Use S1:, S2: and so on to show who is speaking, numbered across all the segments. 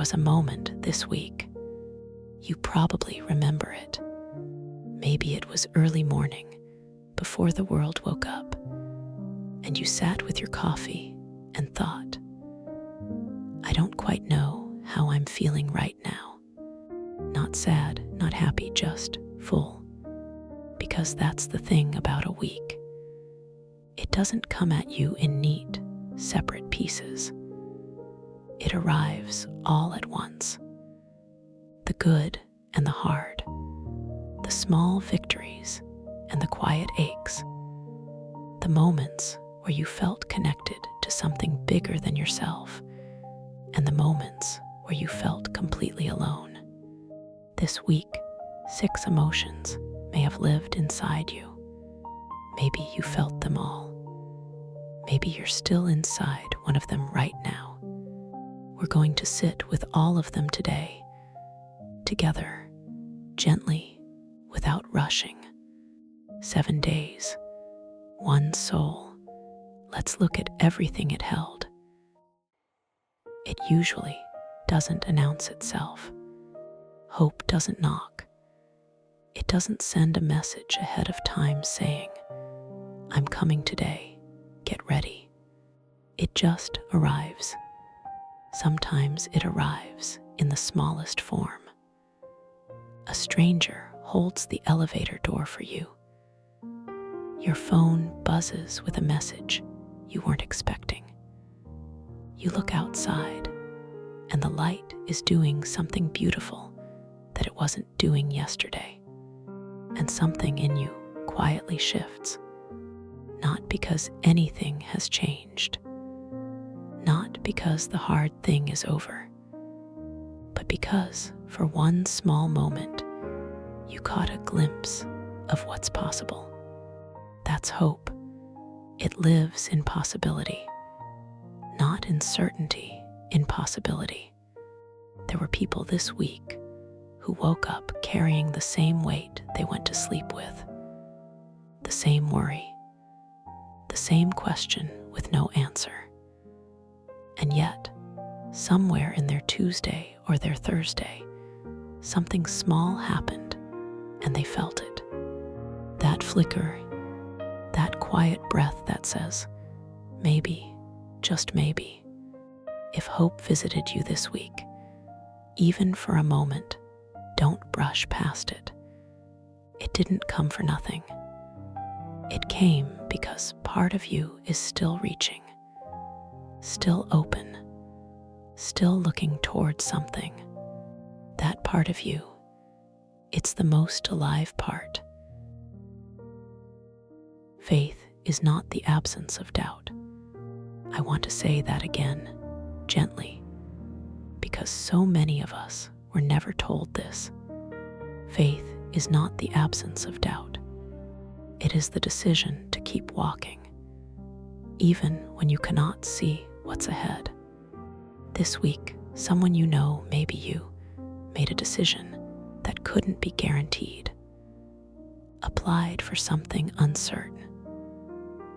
S1: was a moment this week. You probably remember it. Maybe it was early morning, before the world woke up, and you sat with your coffee and thought, I don't quite know how I'm feeling right now. Not sad, not happy, just full. Because that's the thing about a week. It doesn't come at you in neat, separate pieces. It arrives all at once. The good and the hard, the small victories and the quiet aches, the moments where you felt connected to something bigger than yourself, and the moments where you felt completely alone. This week, 6 emotions may have lived inside you. Maybe you felt them all. Maybe you're still inside one of them right now. We're going to sit with all of them today, together, gently, without rushing. 7 days, one soul. Let's look at everything it held. It usually doesn't announce itself. Hope doesn't knock. It doesn't send a message ahead of time saying, I'm coming today, get ready. It just arrives. Sometimes it arrives in the smallest form. A stranger holds the elevator door for you. Your phone buzzes with a message you weren't expecting. You look outside, and the light is doing something beautiful that it wasn't doing yesterday. And something in you quietly shifts, not because anything has changed, not because the hard thing is over, but because for one small moment you caught a glimpse of what's possible. That's hope. It lives in possibility, not in certainty, in possibility. There were people this week who woke up carrying the same weight they went to sleep with, the same worry, the same question with no answer. And yet, somewhere in their Tuesday or their Thursday, something small happened, and they felt it. That flicker, that quiet breath that says, maybe, just maybe. If hope visited you this week, even for a moment, don't brush past it. It didn't come for nothing. It came because part of you is still reaching, still open, still looking towards something. That part of you, it's the most alive part. Faith is not the absence of doubt. I want to say that again, gently, because so many of us were never told this. Faith is not the absence of doubt. It is the decision to keep walking, even when you cannot see what's ahead. This week, someone you know, maybe you, made a decision that couldn't be guaranteed, applied for something uncertain,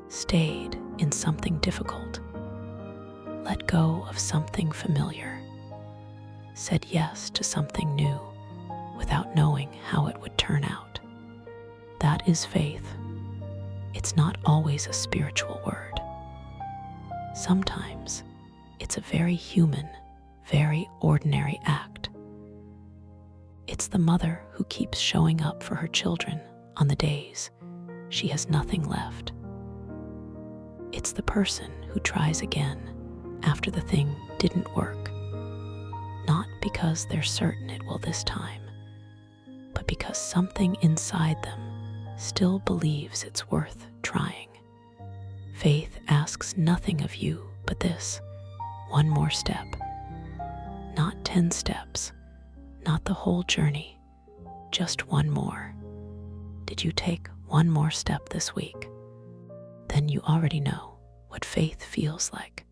S1: stayed in something difficult, let go of something familiar, said yes to something new without knowing how it would turn out. That is faith. It's not always a spiritual word. Sometimes it's a very human, very ordinary act. It's the mother who keeps showing up for her children on the days she has nothing left. It's the person who tries again after the thing didn't work, not because they're certain it will this time, but because something inside them still believes it's worth trying. Faith asks nothing of you but this: one more step. Not 10 steps, not the whole journey, just one more. Did you take one more step this week? Then you already know what faith feels like.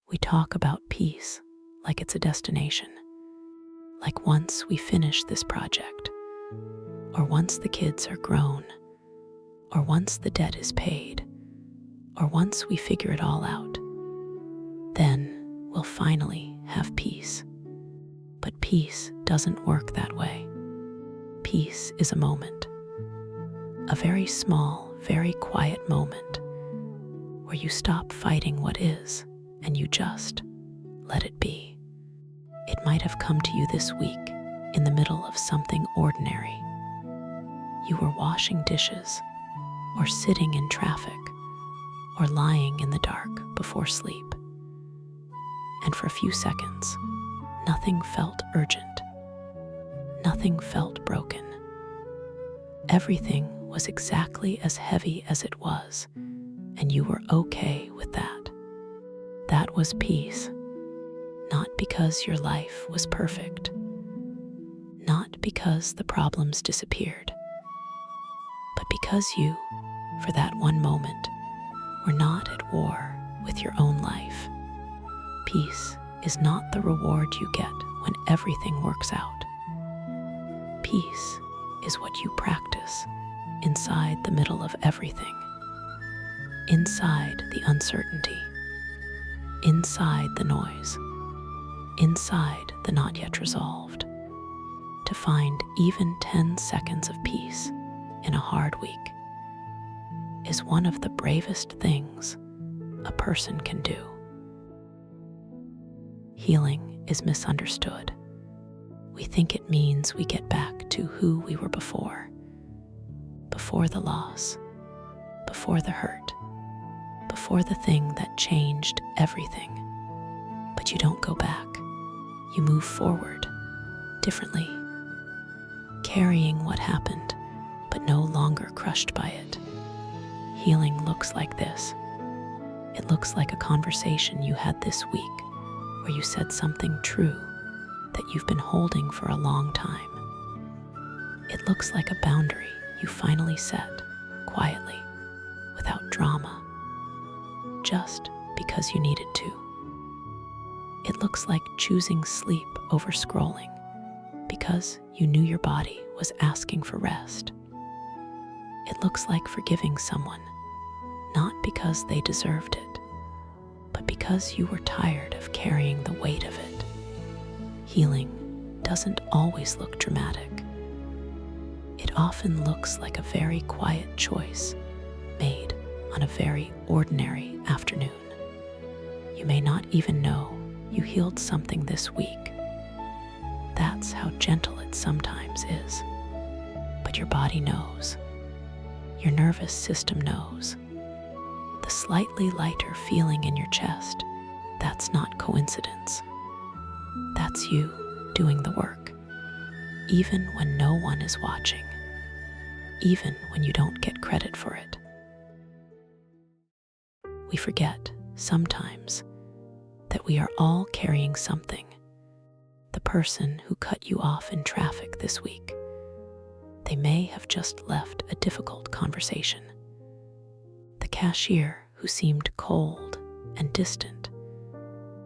S1: We talk about peace like it's a destination, like once we finish this project, or once the kids are grown, or once the debt is paid, or once we figure it all out, then we'll finally have peace. But peace doesn't work that way. Peace is a moment. A very small, very quiet moment where you stop fighting what is and you just let it be. It might have come to you this week in the middle of something ordinary. You were washing dishes, or sitting in traffic, or lying in the dark before sleep. And for a few seconds, nothing felt urgent. Nothing felt broken. Everything was exactly as heavy as it was, and you were okay with that. That was peace. Not because your life was perfect. Not because the problems disappeared. But because you, for that one moment, were not at war with your own life. Peace is not the reward you get when everything works out. Peace is what you practice inside the middle of everything. Inside the uncertainty. Inside the noise. Inside the not yet resolved. To find even 10 seconds of peace in a hard week is one of the bravest things a person can do. Healing is misunderstood. We think it means we get back to who we were before the loss, before the hurt, before the thing that changed everything. But you don't go back. You move forward, differently, carrying what happened, but no longer crushed by it. Healing looks like this. It looks like a conversation you had this week where you said something true that you've been holding for a long time. It looks like a boundary you finally set, quietly, without drama, just because you needed to. It looks like choosing sleep over scrolling because you knew your body was asking for rest. It looks like forgiving someone, not because they deserved it, but because you were tired of carrying the weight of it. Healing doesn't always look dramatic. It often looks like a very quiet choice made on a very ordinary afternoon. You may not even know you healed something this week. That's how gentle it sometimes is. But your body knows. Your nervous system knows. The slightly lighter feeling in your chest, that's not coincidence. That's you doing the work, even when no one is watching, even when you don't get credit for it. We forget, sometimes, that we are all carrying something. The person who cut you off in traffic this week, they may have just left a difficult conversation. The cashier who seemed cold and distant,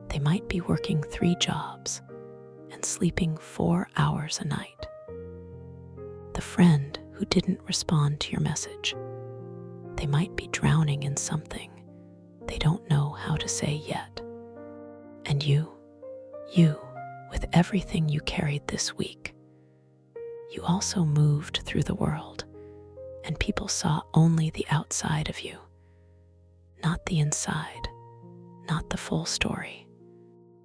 S1: they might be working 3 jobs and sleeping 4 hours a night. The friend who didn't respond to your message, they might be drowning in something they don't know how to say yet. And you, with everything you carried this week, you also moved through the world, and people saw only the outside of you, not the inside, not the full story.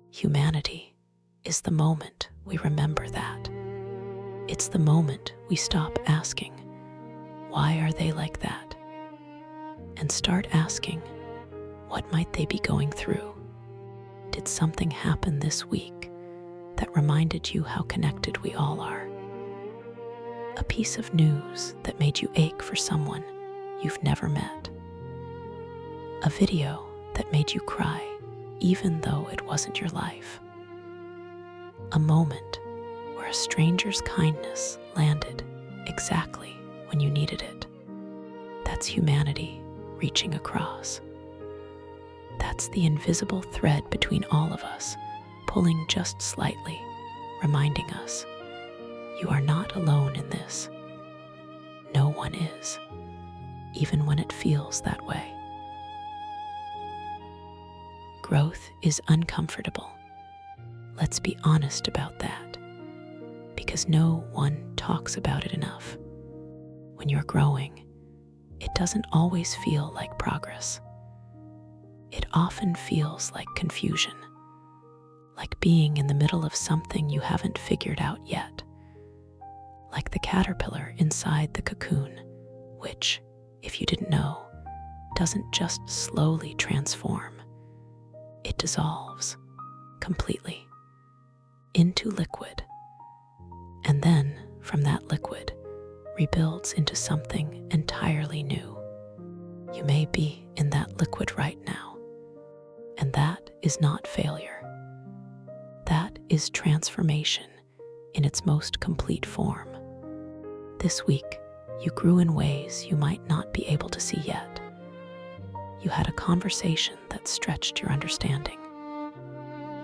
S1: Humanity is the moment we remember that. It's the moment we stop asking, why are they like that? And start asking, what might they be going through? Did something happen this week that reminded you how connected we all are? A piece of news that made you ache for someone you've never met. A video that made you cry even though it wasn't your life. A moment where a stranger's kindness landed exactly when you needed it. That's humanity reaching across. That's the invisible thread between all of us, pulling just slightly, reminding us, you are not alone in this. No one is, even when it feels that way. Growth is uncomfortable. Let's be honest about that, because no one talks about it enough. When you're growing, it doesn't always feel like progress. It often feels like confusion, like being in the middle of something you haven't figured out yet, like the caterpillar inside the cocoon, which, if you didn't know, doesn't just slowly transform. It dissolves completely into liquid, and then from that liquid rebuilds into something entirely new. You may be in that liquid right now, and that is not failure. That is transformation in its most complete form. This week, you grew in ways you might not be able to see yet. You had a conversation that stretched your understanding.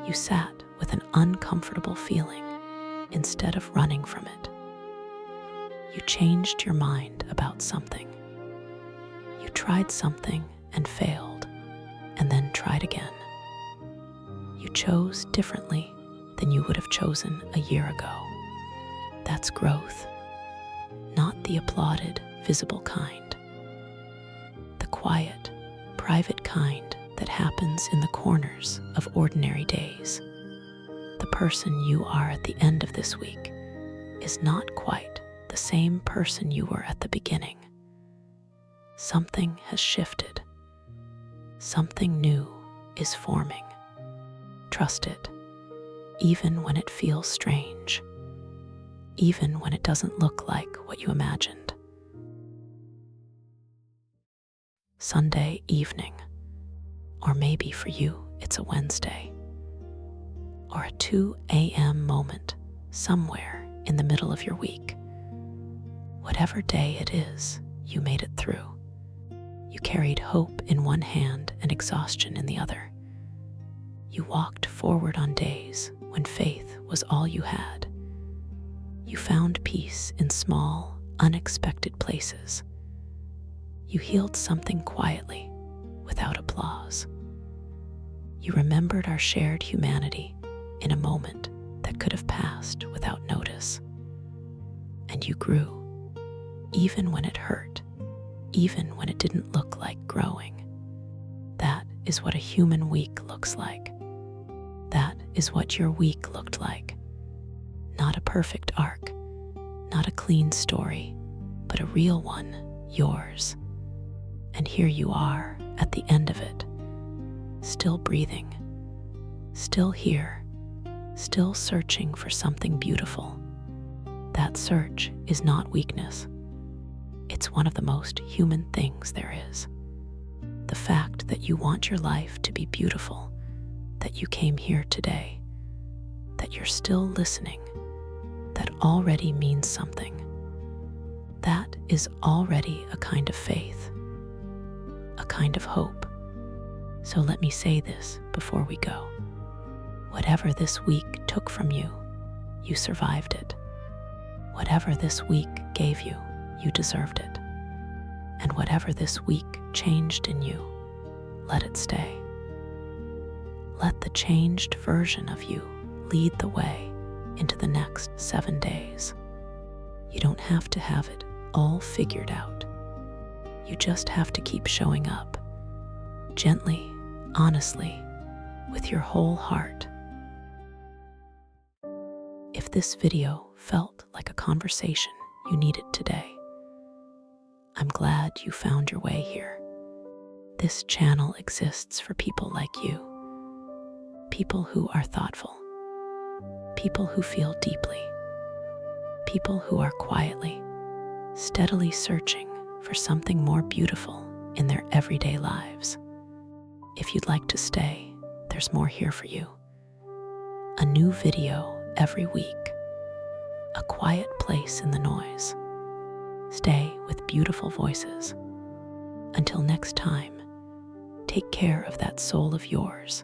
S1: You sat with an uncomfortable feeling instead of running from it. You changed your mind about something. You tried something and failed, and then tried again. You chose differently than you would have chosen a year ago. That's growth, not the applauded, visible kind. The quiet, private kind that happens in the corners of ordinary days. The person you are at the end of this week is not quite the same person you were at the beginning. Something has shifted. Something new is forming. Trust it, even when it feels strange, even when it doesn't look like what you imagined. Sunday evening, or maybe for you it's a Wednesday, or a 2 a.m. moment somewhere in the middle of your week. Whatever day it is, you made it through. You carried hope in one hand and exhaustion in the other. You walked forward on days when faith was all you had. You found peace in small, unexpected places. You healed something quietly, without applause. You remembered our shared humanity in a moment that could have passed without notice. And you grew, even when it hurt, even when it didn't look like growing. That is what a human week looks like. That is what your week looked like. Not a perfect arc, not a clean story, but a real one, yours. And here you are at the end of it, still breathing, still here, still searching for something beautiful. That search is not weakness. It's one of the most human things there is. The fact that you want your life to be beautiful, that you came here today, that you're still listening, that already means something. That is already a kind of faith, a kind of hope. So let me say this before we go. Whatever this week took from you, you survived it. Whatever this week gave you, you deserved it. And whatever this week changed in you, let it stay. Let the changed version of you lead the way into the next 7 days. You don't have to have it all figured out. You just have to keep showing up, gently, honestly, with your whole heart. If this video felt like a conversation you needed today, I'm glad you found your way here. This channel exists for people like you, people who are thoughtful, people who feel deeply, people who are quietly, steadily searching for something more beautiful in their everyday lives. If you'd like to stay, there's more here for you. A new video every week, a quiet place in the noise. Stay with beautiful voices. Until next time, take care of that soul of yours